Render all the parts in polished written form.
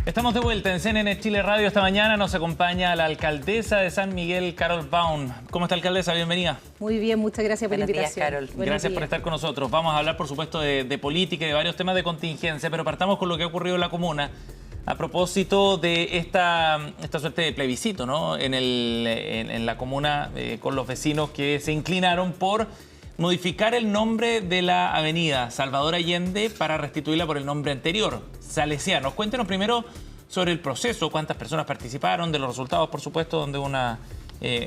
Estamos de vuelta en CNN Chile Radio. Esta mañana nos acompaña la alcaldesa de San Miguel, Carol Baum. ¿Cómo está, alcaldesa? Bienvenida. Muy bien, muchas gracias por la invitación. Buenos días, Carol. Gracias por estar con nosotros. Vamos a hablar, por supuesto, de política y de varios temas de contingencia, pero partamos con lo que ha ocurrido en la comuna a propósito de esta suerte de plebiscito, ¿no? En la comuna, con los vecinos que se inclinaron por modificar el nombre de la avenida Salvador Allende para restituirla por el nombre anterior, Salesianos. Cuéntenos primero sobre el proceso, cuántas personas participaron, de los resultados, por supuesto, donde una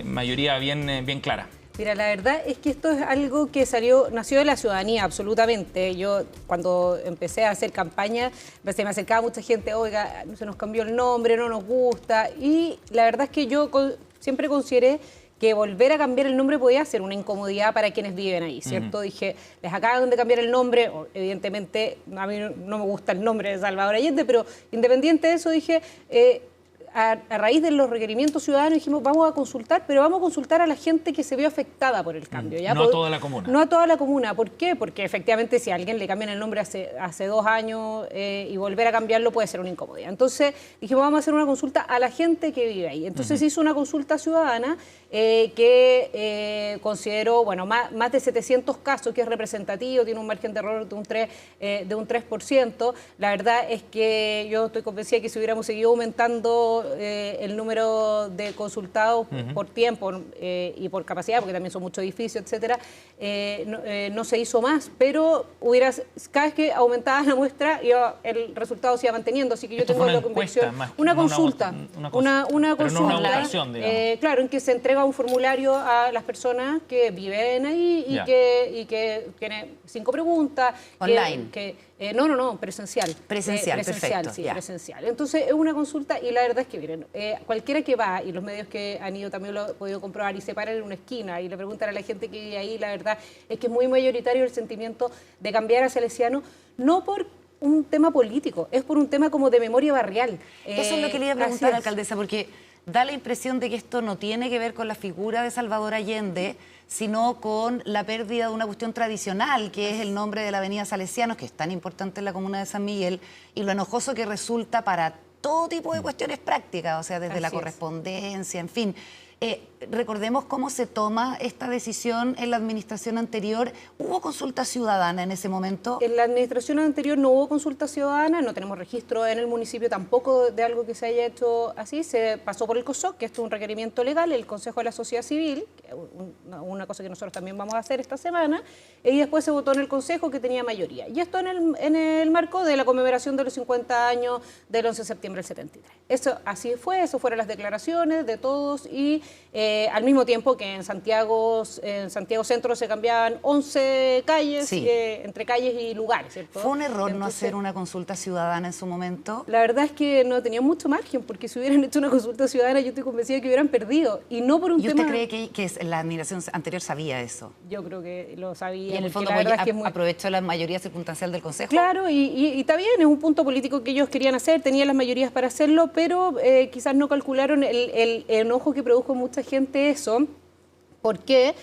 mayoría bien clara. Mira, la verdad es que esto es algo que nació de la ciudadanía, absolutamente. Yo, cuando empecé a hacer campaña, se me acercaba mucha gente, oiga, se nos cambió el nombre, no nos gusta. Y la verdad es que yo siempre consideré que volver a cambiar el nombre podía ser una incomodidad para quienes viven ahí, ¿cierto? Dije, les acaban de cambiar el nombre, evidentemente a mí no me gusta el nombre de Salvador Allende, pero independiente de eso dije, a raíz de los requerimientos ciudadanos dijimos, vamos a consultar, pero vamos a consultar a la gente que se vio afectada por el cambio. ¿Ya? No a toda la comuna. No a toda la comuna. ¿Por qué? Porque efectivamente si a alguien le cambian el nombre hace 2 años y volver a cambiarlo puede ser una incomodidad. Entonces dijimos, vamos a hacer una consulta a la gente que vive ahí. Entonces se hizo una consulta ciudadana que consideró, bueno, más de 700 casos, que es representativo, tiene un margen de error de un 3%. La verdad es que yo estoy convencida que si hubiéramos seguido aumentando el número de consultados por tiempo y por capacidad, porque también son muchos edificios, etcétera, no se hizo más, pero cada vez que aumentaba la muestra, el resultado se iba manteniendo, así que yo tengo la convicción. Una consulta, una votación, digamos. claro, en que se entrega un formulario a las personas que viven ahí y que tiene 5 preguntas. Online. No, presencial. Presencial, perfecto. Sí, presencial. Entonces es una consulta y la verdad es que, miren, cualquiera que va, y los medios que han ido también lo han podido comprobar, y se paran en una esquina y le preguntan a la gente que vive ahí, la verdad es que es muy mayoritario el sentimiento de cambiar a Salesiano, no por un tema político, es por un tema como de memoria barrial. Eso es lo que le iba a preguntar, alcaldesa, porque da la impresión de que esto no tiene que ver con la figura de Salvador Allende, sino con la pérdida de una cuestión tradicional, que es el nombre de la avenida Salesianos, que es tan importante en la comuna de San Miguel, y lo enojoso que resulta para todo tipo de cuestiones prácticas, o sea, desde la correspondencia, en fin. Recordemos cómo se toma esta decisión en la administración anterior. ¿Hubo consulta ciudadana en ese momento? En la administración anterior no hubo consulta ciudadana, no tenemos registro en el municipio tampoco de algo que se haya hecho así. Se pasó por el COSOC, que esto es un requerimiento legal, el Consejo de la Sociedad Civil, una cosa que nosotros también vamos a hacer esta semana, y después se votó en el Consejo, que tenía mayoría. Y esto en el marco de la conmemoración de los 50 años del 11 de septiembre del 73. Eso así fue, eso fueron las declaraciones de todos y al mismo tiempo que en Santiago Centro se cambiaban 11 calles, entre calles y lugares, ¿cierto? ¿Fue un error no hacer una consulta ciudadana en su momento? La verdad es que no tenía mucho margen, porque si hubieran hecho una consulta ciudadana yo estoy convencida que hubieran perdido, y no por un tema... ¿Y usted cree que la administración anterior sabía eso? Yo creo que lo sabía. Y en el fondo aprovechó la mayoría circunstancial del Consejo. Claro, y está bien, es un punto político que ellos querían hacer, tenían las mayorías para hacerlo, pero quizás no calcularon el enojo que produjo mucha gente eso. ¿Por qué?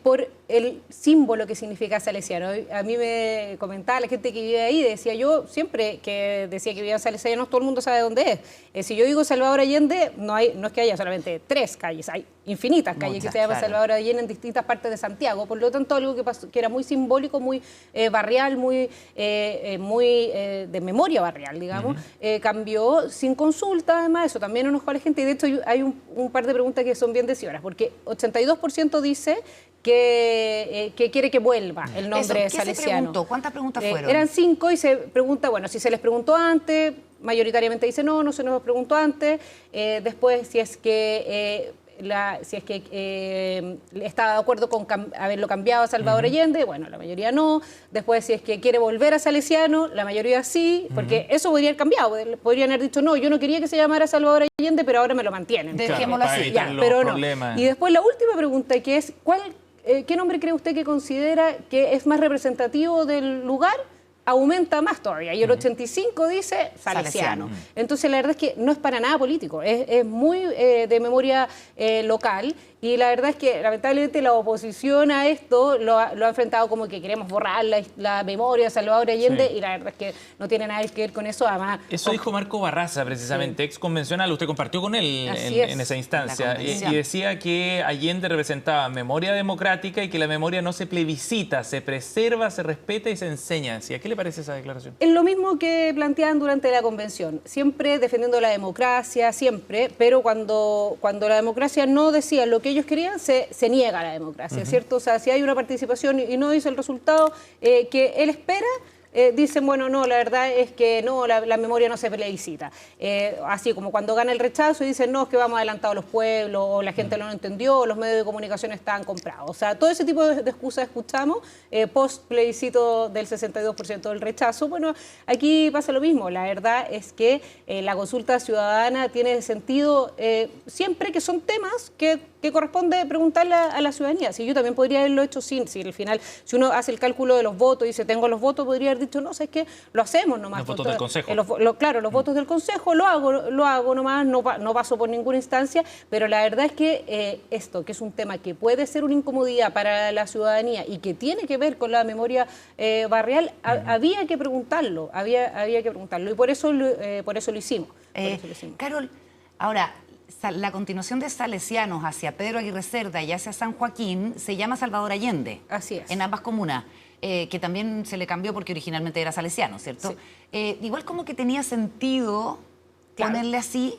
Por el símbolo que significa Salesiano. A mí me comentaba la gente que vive ahí, decía yo, siempre que decía que vivía en Salesianos, todo el mundo sabe dónde es. Si yo digo Salvador Allende, no es que haya solamente 3 calles, hay infinitas calles que se llaman Salvador Allende en distintas partes de Santiago. Por lo tanto, algo que era muy simbólico, muy barrial, muy de memoria barrial, digamos, cambió sin consulta. Además, eso también enojó a la gente. Y de hecho hay un par de preguntas que son bien decidoras, porque 82% dice que quiere que vuelva el nombre de Salesiano. ¿Qué se preguntó? ¿Cuántas preguntas fueron? Eran 5 y se pregunta, bueno, si se les preguntó antes, mayoritariamente dice no se nos preguntó antes. Después, si es que estaba de acuerdo con haberlo cambiado a Salvador Allende, bueno, la mayoría no. Después, si es que quiere volver a Salesiano, la mayoría sí, porque eso podría haber cambiado. Podrían haber dicho, no, yo no quería que se llamara Salvador Allende, pero ahora me lo mantienen. Dejémoslo así. Pero no. Y después la última pregunta, que es, ¿qué nombre cree usted que considera que es más representativo del lugar aumenta más todavía. Y el 85 dice salesiano. Entonces, la verdad es que no es para nada político, es muy de memoria local. Y la verdad es que, lamentablemente, la oposición a esto lo ha enfrentado como que queremos borrar la memoria de Salvador Allende, y la verdad es que no tiene nada que ver con eso. Además, eso dijo Marco Barraza, precisamente, ex convencional. Usted compartió con él en esa instancia. Y decía que Allende representaba memoria democrática y que la memoria no se plebiscita, se preserva, se respeta y se enseña. ¿A qué le parece esa declaración? Es lo mismo que planteaban durante la convención, siempre defendiendo la democracia, siempre, pero cuando la democracia no decía lo que ellos querían, se niega la democracia, ¿cierto? O sea, si hay una participación y no dice el resultado que él espera, dicen, bueno, no, la verdad es que no, la memoria no se plebiscita. Así como cuando gana el rechazo y dicen, no, es que vamos adelantados los pueblos, o la gente no lo entendió, o los medios de comunicación estaban comprados. O sea, todo ese tipo de excusas escuchamos post plebiscito del 62% del rechazo. Bueno, aquí pasa lo mismo. La verdad es que la consulta ciudadana tiene sentido siempre que son temas que corresponde preguntarle a la ciudadanía. Si yo también podría haberlo hecho sin, si al final, si uno hace el cálculo de los votos y dice, tengo los votos, podría haber dicho, no, ¿sabes qué? Lo hacemos nomás. Los votos del Consejo. Claro, los votos del Consejo, lo hago nomás, no paso por ninguna instancia, pero la verdad es que esto, que es un tema que puede ser una incomodidad para la ciudadanía y que tiene que ver con la memoria barrial, había que preguntarlo, y por eso lo hicimos. Carol, ahora, la continuación de salesianos hacia Pedro Aguirre Cerda y hacia San Joaquín se llama Salvador Allende. Así es. En ambas comunas, que también se le cambió porque originalmente era salesiano, ¿cierto? Sí. Igual como que tenía sentido ponerle así.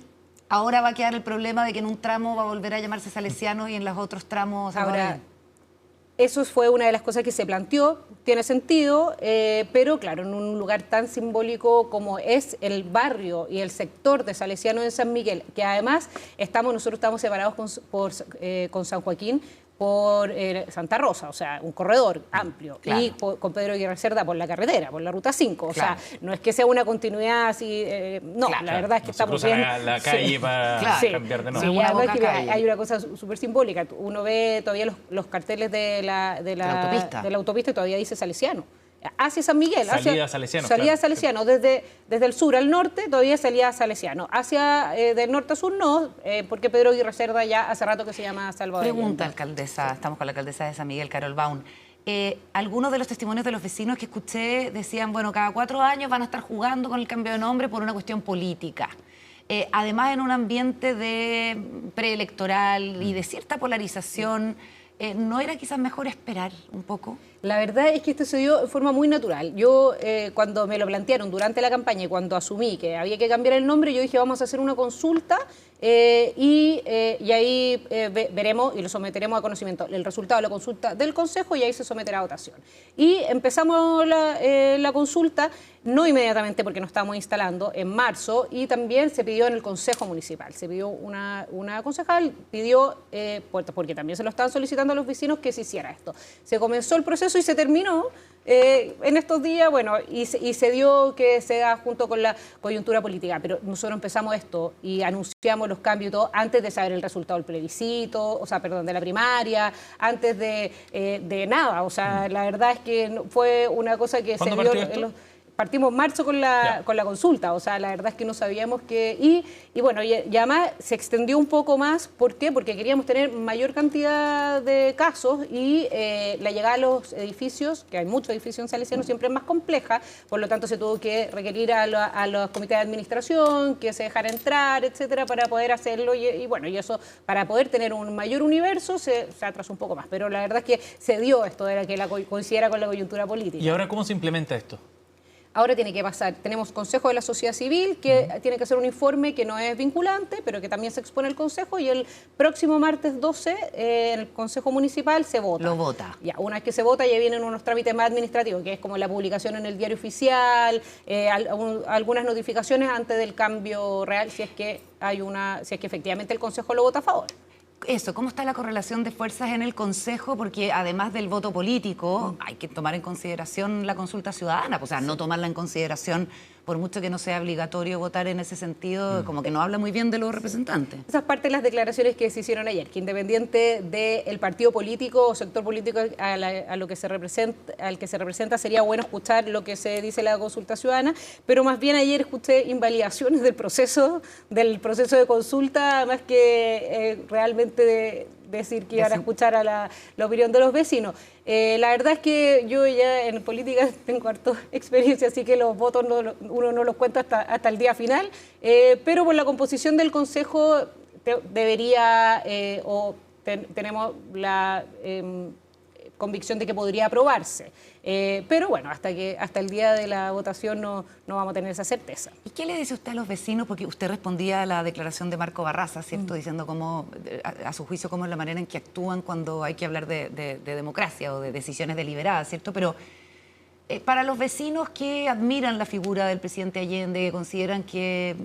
Ahora va a quedar el problema de que en un tramo va a volver a llamarse salesiano y en los otros tramos... Ahora, eso fue una de las cosas que se planteó, tiene sentido, pero claro, en un lugar tan simbólico como es el barrio y el sector de Salesianos en San Miguel, que además nosotros estamos separados con San Joaquín por Santa Rosa, o sea, un corredor amplio, y con Pedro Aguirre Cerda por la carretera, por la Ruta 5, o sea, no es que sea una continuidad así, no, la verdad es que estamos bien. La calle para cambiar de nombre. Sí, la verdad es que hay una cosa súper simbólica, uno ve todavía los carteles de la autopista y todavía dice Salesiano. Hacia San Miguel. Salida Salesiano. Salida Salesiano. Desde el sur al norte todavía salía Salesiano. Hacia del norte a sur no, porque Pedro Aguirre Cerda ya hace rato que se llama Salvador. Pregunta, alcaldesa. Estamos con la alcaldesa de San Miguel, Carol Baum. Algunos de los testimonios de los vecinos que escuché decían, bueno, cada 4 años van a estar jugando con el cambio de nombre por una cuestión política. Además, en un ambiente de preelectoral y de cierta polarización, ¿no era quizás mejor esperar un poco? La verdad es que esto se dio de forma muy natural. Yo, cuando me lo plantearon durante la campaña y cuando asumí que había que cambiar el nombre, yo dije, vamos a hacer una consulta y ahí veremos y lo someteremos a conocimiento el resultado de la consulta del Consejo y ahí se someterá a votación. Y empezamos la consulta, no inmediatamente porque nos estábamos instalando, en marzo, y también se pidió en el Consejo Municipal. Se pidió una concejal, porque también se lo estaban solicitando a los vecinos que se hiciera esto. Se comenzó el proceso y se terminó en estos días, bueno, y se dio que se da junto con la coyuntura política, pero nosotros empezamos esto y anunciamos los cambios y todo antes de saber el resultado del plebiscito, o sea, perdón, de la primaria, antes de nada, o sea, la verdad es que fue una cosa que se dio... Partimos en marzo con la consulta, o sea, la verdad es que no sabíamos que... Y bueno, y además se extendió un poco más, ¿por qué? Porque queríamos tener mayor cantidad de casos y la llegada a los edificios, que hay muchos edificios en Salesiano, siempre es más compleja, por lo tanto se tuvo que requerir a los comités de administración, que se dejara entrar, etcétera, para poder hacerlo, y bueno, y eso, para poder tener un mayor universo, se atrasó un poco más, pero la verdad es que se dio esto de la que coincidiera con la coyuntura política. ¿Y ahora cómo se implementa esto? Ahora tiene que pasar, tenemos Consejo de la Sociedad Civil, que tiene que hacer un informe que no es vinculante, pero que también se expone al Consejo, y el próximo martes 12, en el Consejo Municipal se vota. Lo vota. Ya, una vez que se vota ya vienen unos trámites más administrativos, que es como la publicación en el diario oficial, algunas notificaciones antes del cambio real, si es que efectivamente el Consejo lo vota a favor. Eso, ¿cómo está la correlación de fuerzas en el Consejo? Porque además del voto político, hay que tomar en consideración la consulta ciudadana, o sea, no tomarla en consideración por mucho que no sea obligatorio votar en ese sentido, como que no habla muy bien de los representantes. Esa es parte de las declaraciones que se hicieron ayer, que independiente del partido político o sector político al que se representa, sería bueno escuchar lo que se dice en la consulta ciudadana, pero más bien ayer escuché invalidaciones del proceso de consulta, más que realmente decir que iban a escuchar a la opinión de los vecinos. La verdad es que yo ya en política tengo harta experiencia, así que los votos uno no los cuenta hasta el día final, pero por la composición del Consejo debería, tenemos la convicción de que podría aprobarse. Pero bueno, hasta el día de la votación no vamos a tener esa certeza. ¿Y qué le dice usted a los vecinos? Porque usted respondía a la declaración de Marco Barraza, ¿cierto? Diciendo cómo, a su juicio, cómo es la manera en que actúan cuando hay que hablar de democracia o de decisiones deliberadas, ¿cierto? Pero para los vecinos que admiran la figura del presidente Allende, que consideran que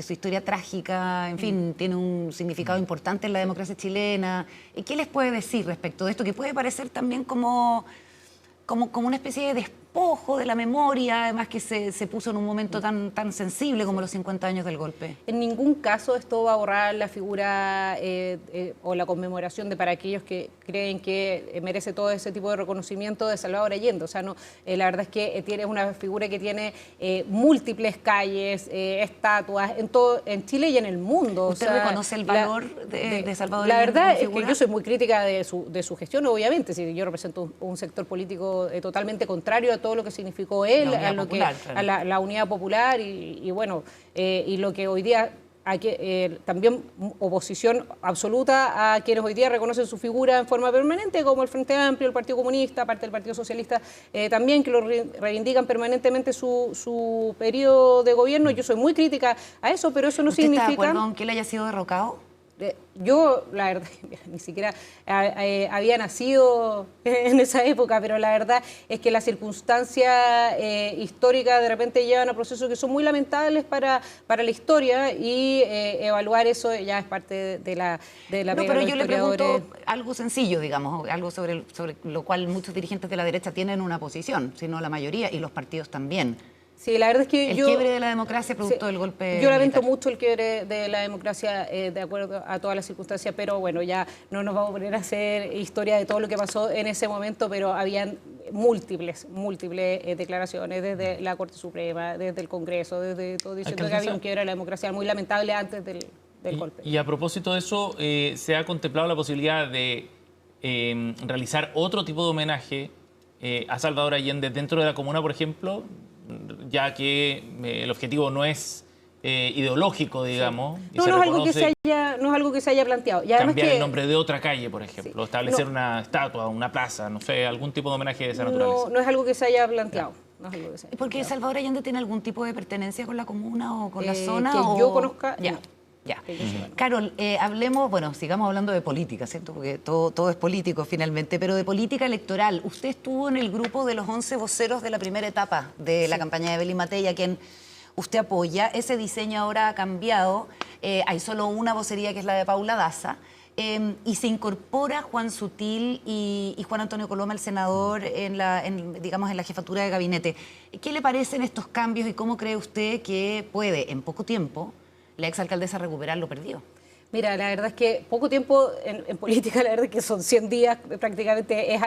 su historia trágica, en fin, tiene un significado importante en la democracia chilena, ¿qué les puede decir respecto de esto? Que puede parecer también como una especie de despojo de la memoria, además que se puso en un momento tan sensible como los 50 años del golpe. En ningún caso esto va a borrar la figura o la conmemoración para aquellos que creen que merece todo ese tipo de reconocimiento de Salvador Allende. O sea, no, la verdad es que tiene una figura que tiene múltiples calles, estatuas, en Chile y en el mundo. ¿Usted reconoce el valor de Salvador Allende? La verdad es que yo soy muy crítica de su gestión, obviamente. Si yo represento un sector político totalmente contrario a todo lo que significó él, a la unidad popular y bueno, y lo que hoy día también oposición absoluta a quienes hoy día reconocen su figura en forma permanente, como el Frente Amplio, el Partido Comunista, parte del Partido Socialista también, que lo reivindican permanentemente su periodo de gobierno. Yo soy muy crítica a eso, pero eso no significa... ¿Usted está de acuerdo aunque él haya sido derrocado? Yo, la verdad, ni siquiera había nacido en esa época, pero la verdad es que las circunstancias históricas de repente llevan a procesos que son muy lamentables para la historia y evaluar eso ya es parte de la pega de los historiadores. Pero yo le pregunto algo sencillo, digamos, algo sobre lo cual muchos dirigentes de la derecha tienen una posición, sino la mayoría, y los partidos también. Sí, la verdad es que el quiebre de la democracia producto del golpe Yo lamento militar. mucho el quiebre de la democracia de acuerdo a todas las circunstancias, pero bueno, ya no nos vamos a poner a hacer historia de todo lo que pasó en ese momento, pero habían múltiples declaraciones desde la Corte Suprema, desde el Congreso, desde todo diciendo que había un quiebre de la democracia muy lamentable antes del golpe. Y a propósito de eso, ¿se ha contemplado la posibilidad de realizar otro tipo de homenaje a Salvador Allende dentro de la comuna, por ejemplo? Ya que el objetivo no es ideológico, digamos. Sí. No es algo que se haya planteado. Y además cambiar el nombre de otra calle, por ejemplo, establecer una estatua, una plaza, no sé, algún tipo de homenaje de esa naturaleza. No es algo que se haya planteado. No es algo que se haya ¿Porque planteado. Salvador Allende tiene algún tipo de pertenencia con la comuna o con la zona? Que yo conozca, ya. No. Ya. Carol, sigamos hablando de política, ¿cierto? Porque todo es político finalmente, pero de política electoral. Usted estuvo en el grupo de los 11 voceros de la primera etapa de la campaña de Evelyn Matei, a quien usted apoya. Ese diseño ahora ha cambiado. Hay solo una vocería, que es la de Paula Daza. Y se incorpora Juan Sutil y Juan Antonio Coloma, el senador, en la jefatura de gabinete. ¿Qué le parecen estos cambios y cómo cree usted que puede, en poco tiempo, la exalcaldesa recuperar lo perdido? Mira, la verdad es que poco tiempo en política, la verdad es que son 100 días prácticamente,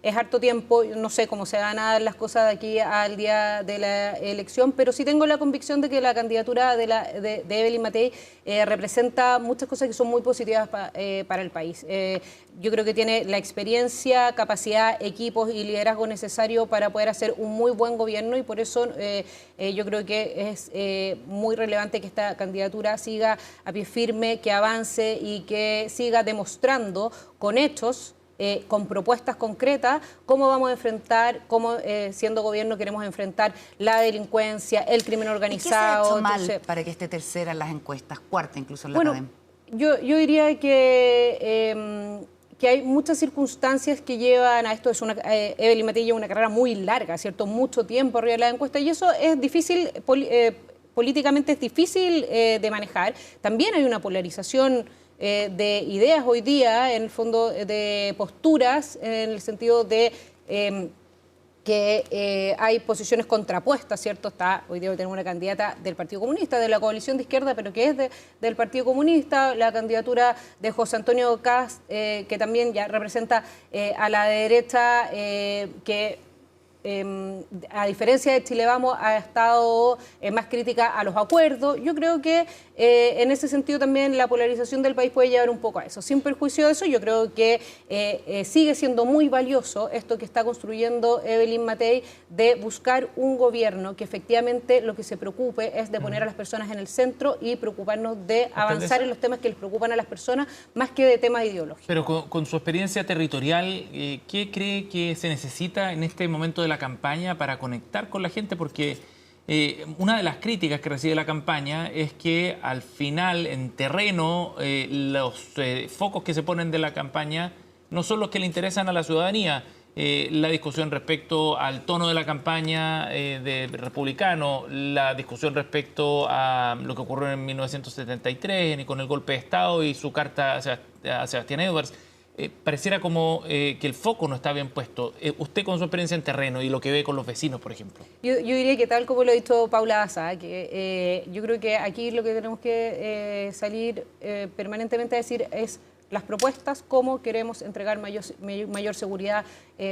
es harto tiempo. No sé cómo se van a dar las cosas de aquí al día de la elección, pero sí tengo la convicción de que la candidatura de Evelyn Matei representa muchas cosas que son muy positivas para el país. Yo creo que tiene la experiencia, capacidad, equipos y liderazgo necesario para poder hacer un muy buen gobierno, y por eso yo creo que es muy relevante que esta candidatura siga a pie firme, que avance y que siga demostrando con hechos, con propuestas concretas, cómo vamos a enfrentar, cómo siendo gobierno queremos enfrentar la delincuencia, el crimen organizado. ¿Y qué se ha hecho mal para que esté tercera en las encuestas, cuarta incluso en la academia? Yo diría que hay muchas circunstancias que llevan a esto. Evelyn Matei lleva una carrera muy larga, ¿cierto? Mucho tiempo arriba de la encuesta, y eso es difícil, políticamente es difícil de manejar. También hay una polarización de ideas hoy día, en el fondo de posturas, en el sentido de que hay posiciones contrapuestas, ¿cierto? Hoy día tenemos una candidata del Partido Comunista, de la coalición de izquierda, pero que es del Partido Comunista, la candidatura de José Antonio Kast, que también ya representa a la derecha, que a diferencia de Chile Vamos, ha estado más crítica a los acuerdos. Yo creo que en ese sentido también la polarización del país puede llevar un poco a eso. Sin perjuicio de eso, yo creo que sigue siendo muy valioso esto que está construyendo Evelyn Matei, de buscar un gobierno que efectivamente lo que se preocupe es de poner a las personas en el centro y preocuparnos de avanzar en los temas que les preocupan a las personas más que de temas ideológicos. Pero con su experiencia territorial, ¿qué cree que se necesita en este momento de la campaña para conectar con la gente? Porque una de las críticas que recibe la campaña es que al final, en terreno, los focos que se ponen de la campaña no son los que le interesan a la ciudadanía. La discusión respecto al tono de la campaña de republicano, la discusión respecto a lo que ocurrió en 1973 con el golpe de Estado y su carta a Sebastián Edwards. Pareciera como que el foco no está bien puesto. Usted, con su experiencia en terreno y lo que ve con los vecinos, por ejemplo. Yo diría que, tal como lo ha dicho Paula Daza, que yo creo que aquí lo que tenemos que salir permanentemente a decir es las propuestas, cómo queremos entregar mayor seguridad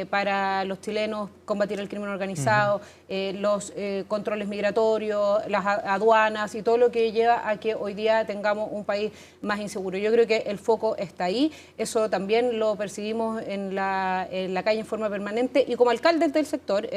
para los chilenos, combatir el crimen organizado, los controles migratorios, las aduanas y todo lo que lleva a que hoy día tengamos un país más inseguro. Yo creo que el foco está ahí, eso también lo percibimos en la calle en forma permanente, y como alcaldes del sector,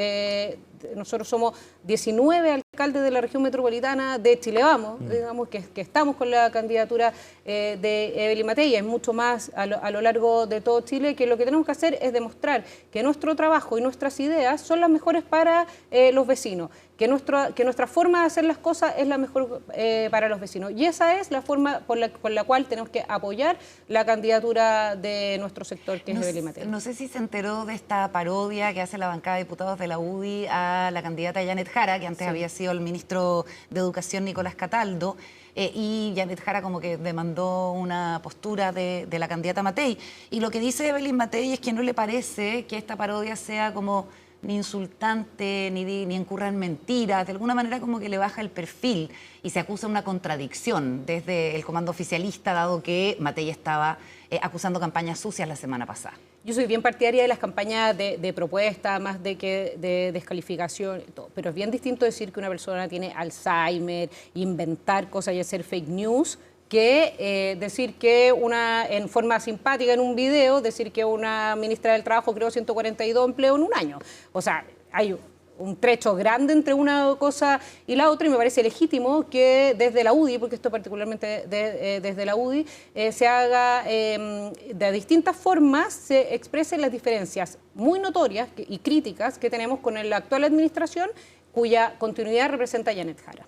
nosotros somos 19 alcaldes de la región metropolitana de Chile Vamos, digamos que estamos con la candidatura de Evelyn Matei. Hay mucho más a lo largo de todo Chile, que lo que tenemos que hacer es demostrar que nuestro trabajo y nuestras ideas son las mejores para los vecinos, que nuestra forma de hacer las cosas es la mejor para los vecinos. Y esa es la forma por la cual tenemos que apoyar la candidatura de nuestro sector, que es Evelyn Matei. No sé si se enteró de esta parodia que hace la bancada de diputados de la UDI a la candidata Janet Jara, que antes había sido el ministro de Educación Nicolás Cataldo, y Janet Jara como que demandó una postura de la candidata Matei. Y lo que dice Evelyn Matei es que no le parece que esta parodia sea como ni insultante, ni incurra en mentiras, de alguna manera como que le baja el perfil y se acusa una contradicción desde el comando oficialista, dado que Matei estaba acusando campañas sucias la semana pasada. Yo soy bien partidaria de las campañas de propuesta, más de descalificación, y todo. Pero es bien distinto decir que una persona tiene Alzheimer, inventar cosas y hacer fake news, que decir que en forma simpática en un video, decir que una ministra del Trabajo creó 142 empleos en un año. O sea, hay un trecho grande entre una cosa y la otra, y me parece legítimo que desde la UDI, porque esto particularmente desde la UDI, se haga de distintas formas, se expresen las diferencias muy notorias y críticas que tenemos con la actual administración, cuya continuidad representa Janet Jara.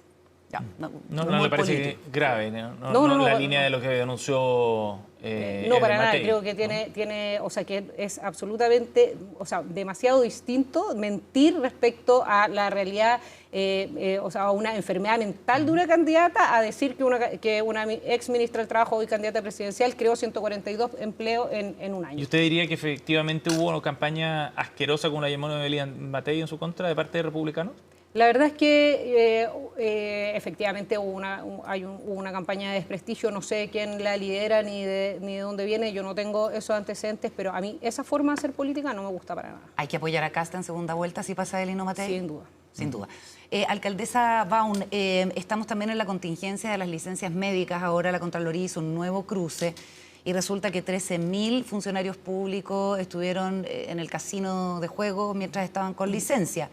No le parece grave, ¿no? La línea de lo que denunció no, para nada. Matei, creo que tiene, o sea, que es absolutamente, o sea, demasiado distinto mentir respecto a la realidad, o sea, a una enfermedad mental de una candidata, a decir que una ex ministra del Trabajo y candidata presidencial creó 142 empleos en un año. ¿Y usted diría que efectivamente hubo una campaña asquerosa con la llamada de Evelyn Matei en su contra de parte de republicanos? La verdad es que efectivamente hubo una campaña de desprestigio, no sé quién la lidera ni de dónde viene, yo no tengo esos antecedentes, pero a mí esa forma de hacer política no me gusta para nada. ¿Hay que apoyar a Casta en segunda vuelta si pasa Evelyn Matei? Sin duda. Sin duda. Alcaldesa Baun, estamos también en la contingencia de las licencias médicas. Ahora la Contraloría hizo un nuevo cruce y resulta que 13.000 funcionarios públicos estuvieron en el casino de juego mientras estaban con licencia.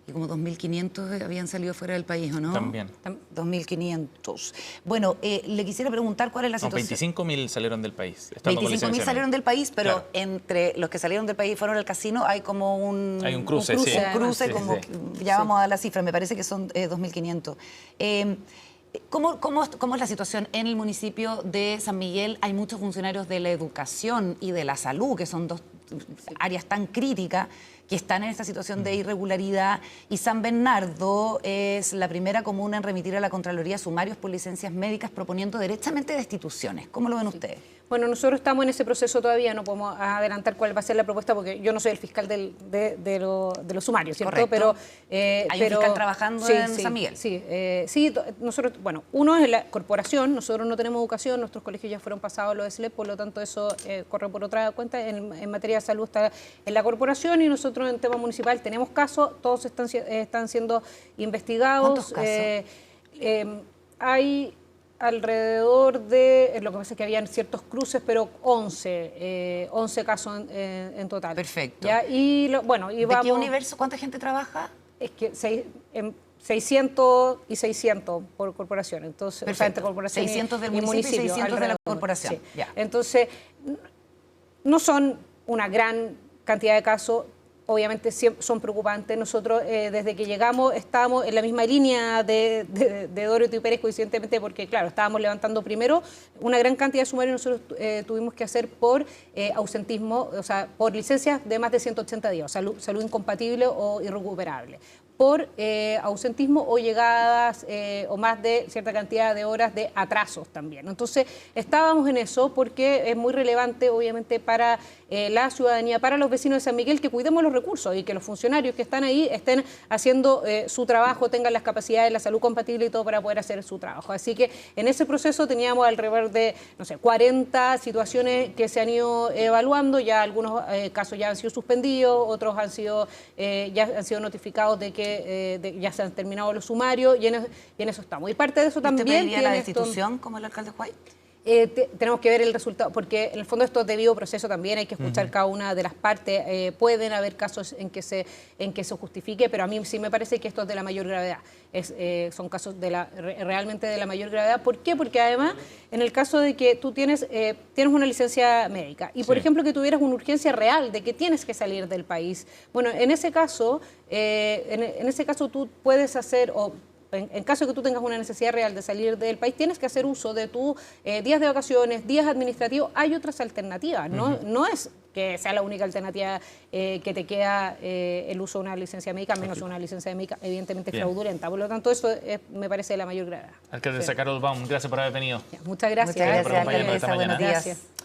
Y como 2.500 habían salido fuera del país, ¿o no? También. 2.500. Bueno, le quisiera preguntar cuál es la situación. 25.000 salieron del país. 25.000 salieron del país, pero claro, entre los que salieron del país y fueron al casino hay como un cruce, sí. Un cruce, como ya vamos a dar la cifra, me parece que son 2.500. ¿Cómo es la situación en el municipio de San Miguel? Hay muchos funcionarios de la educación y de la salud, que son dos áreas tan críticas, que están en esta situación de irregularidad, y San Bernardo es la primera comuna en remitir a la Contraloría sumarios por licencias médicas proponiendo derechamente destituciones. ¿Cómo lo ven ustedes? Bueno, nosotros estamos en ese proceso todavía, no podemos adelantar cuál va a ser la propuesta porque yo no soy el fiscal de los sumarios, ¿cierto? Correcto. Hay un fiscal trabajando en San Miguel. Sí, nosotros, bueno, uno es la corporación, nosotros no tenemos educación, nuestros colegios ya fueron pasados a los SLEP, por lo tanto eso corre por otra cuenta. En materia de salud está en la corporación y nosotros en tema municipal tenemos casos, todos están siendo investigados. ¿Cuántos casos? Hay alrededor de, lo que pasa es que habían ciertos cruces, pero 11 casos en total. Perfecto. ¿Ya? Y ¿De qué universo? ¿Cuánta gente trabaja? Es que 600 y 600 por corporación. Entonces, o sea, entre corporación 600 del municipio y 600 de la corporación. Sí. Ya. Entonces, no son una gran cantidad de casos. Obviamente son preocupantes. Nosotros desde que llegamos estábamos en la misma línea de Dorothy Pérez, coincidentemente, porque claro, estábamos levantando primero una gran cantidad de sumarios nosotros tuvimos que hacer por ausentismo, o sea, por licencias de más de 180 días, salud incompatible o irrecuperable, por ausentismo o llegadas o más de cierta cantidad de horas de atrasos también. Entonces, estábamos en eso porque es muy relevante, obviamente, para la ciudadanía, para los vecinos de San Miguel, que cuidemos los recursos y que los funcionarios que están ahí estén haciendo su trabajo, tengan las capacidades, la salud compatible y todo para poder hacer su trabajo. Así que en ese proceso teníamos alrededor de, no sé, 40 situaciones que se han ido evaluando, ya algunos casos ya han sido suspendidos, otros ya han sido notificados de que ya se han terminado los sumarios y en eso estamos. Y parte de eso también... ¿Usted pediría la destitución como el alcalde White? Tenemos que ver el resultado, porque en el fondo esto es debido proceso también, hay que escuchar cada una de las partes. Pueden haber casos en que se justifique, pero a mí sí me parece que esto es de la mayor gravedad. Son casos realmente de la mayor gravedad. ¿Por qué? Porque además, en el caso de que tú tienes una licencia médica y, por ejemplo, que tuvieras una urgencia real de que tienes que salir del país, bueno, en ese caso tú puedes hacer... En caso de que tú tengas una necesidad real de salir del país, tienes que hacer uso de tus días de vacaciones, días administrativos. Hay otras alternativas, ¿no? No es que sea la única alternativa que te queda el uso de una licencia médica, menos una licencia médica evidentemente fraudulenta. Por lo tanto, eso me parece de la mayor gravedad. Alcaldesa Carol Baum, gracias por haber venido. Muchas gracias. Muchas gracias, alcaldesa. Buenos días. Gracias.